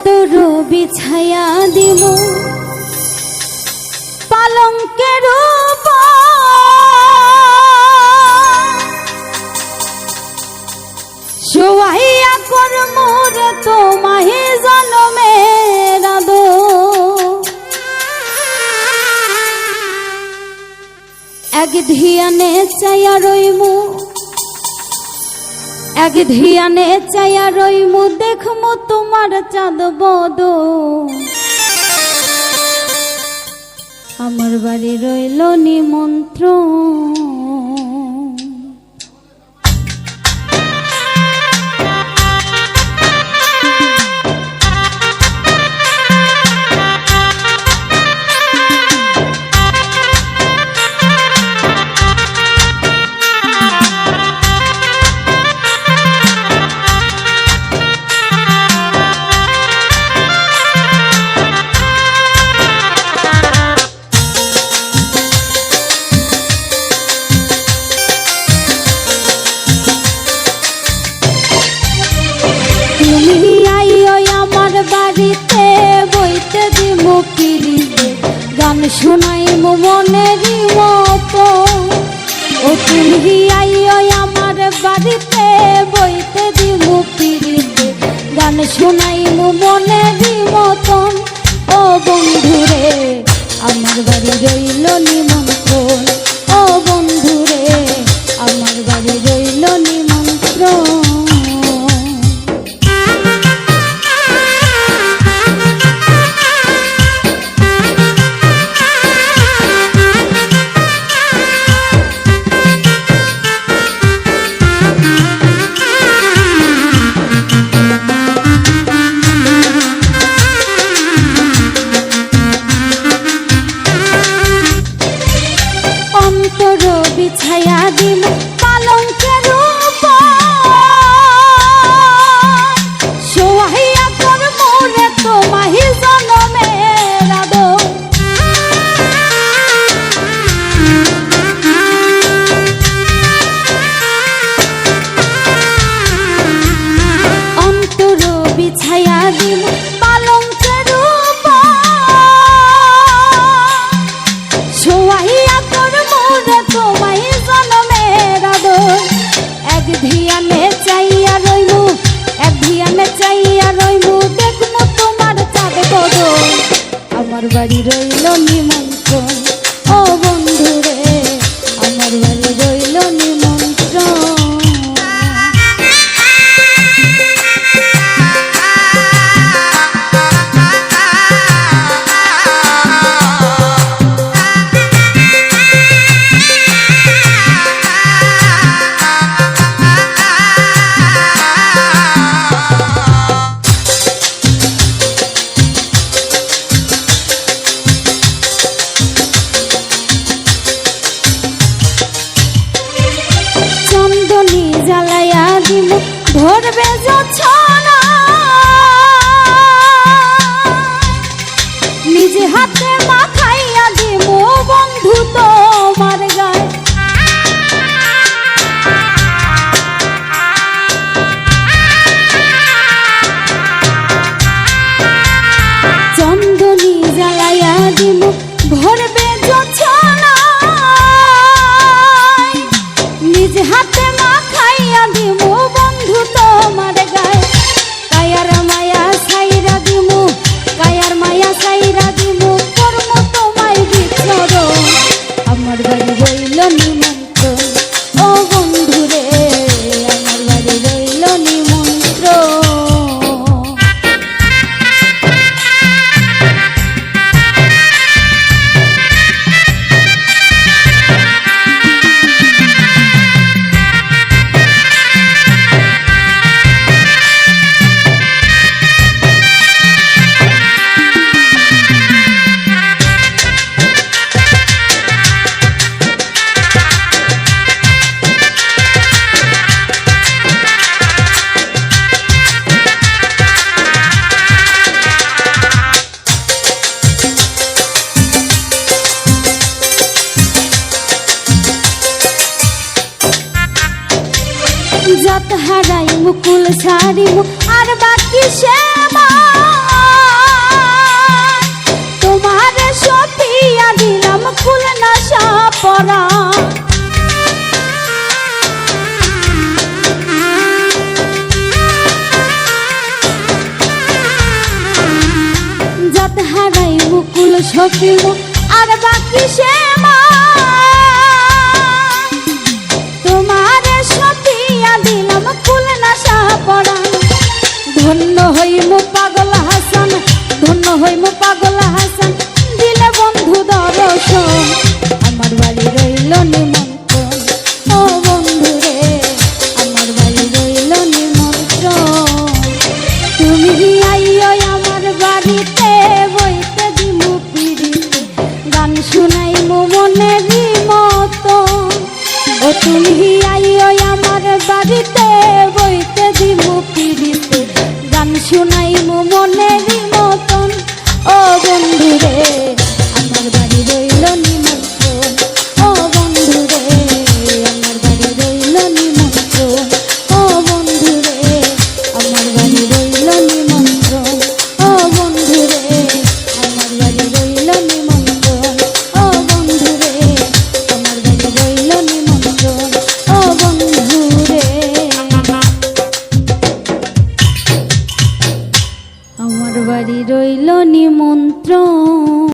তোর বিছায়া দিব পালঙ্কের শোয়াইয়া কর মোরে তোমাহে জনমের আদো এক ধিয়ানে চাইয়া রইমু এক ধিয়ানে চাইয়া রইমু দেখমু তোমার চাঁদ বদো আমার বাড়ি রইল নিমন্ত্রণ বাড়িতে বইতে দিমু পিরিতে গান শোনাইমু মনেরই মতো ও তুমি আইও আমার বাড়িতে বইতে দিমু পিরিতে গান শোনাইমু মনেরই মতন ও বন্ধুরে আমার বাড়ি রইল নিমন্ত্রণ ও বন্ধুরে আমার বাড়ি রইল নিমন্ত্রণ বিছায়া দিল পালঙ্কের শোয়াইয়া কর মোরে তোমাহি জনমের আদো অন্তর বিছায়া দিল পালঙ্কের শোয়াইয়া কর মোরে তোমায় জনমের আদো এক ধিয়ানে চাইয়া রইমু এক ধিয়ানে চাইয়া রইমু দেখমু তোমার চাঁদ বদো আমার বাড়ি রইল নিমন্ত্রণ ও বন্ধুরে আমার বাড়ি রইল নিমন্ত্রণ জ্বালাইয়া দিব ধরবে জোছনা নিজে হাতে মাখাইয়া দিব বন্ধু তোমার গায়ে চন্দনী জ্বালাইয়া দিব ভরবে জোছনা নিজে হাতে মাখাইয়া দিব বন্ধু তোমার গায়ে কায়ার মায়া সাইরা দিমু কায়ার মায়া সাইরা দিমু কর্ম তোমায় বিছরণ আমার বাড়ি রইল নিমন্ত্রণ ও বন্ধুরে আমার বাড়ি রইল নিমন্ত্রণ যত হারাই মুকুল ছাড়িব আর বাকি শ্যামা ফুল সপিল আর বাকি সে মা তোমার সপিয়া দিলাম ফুল নাশা পড়া ধন্য হইমু পাগল হাসান ধন্য হইমু পাগল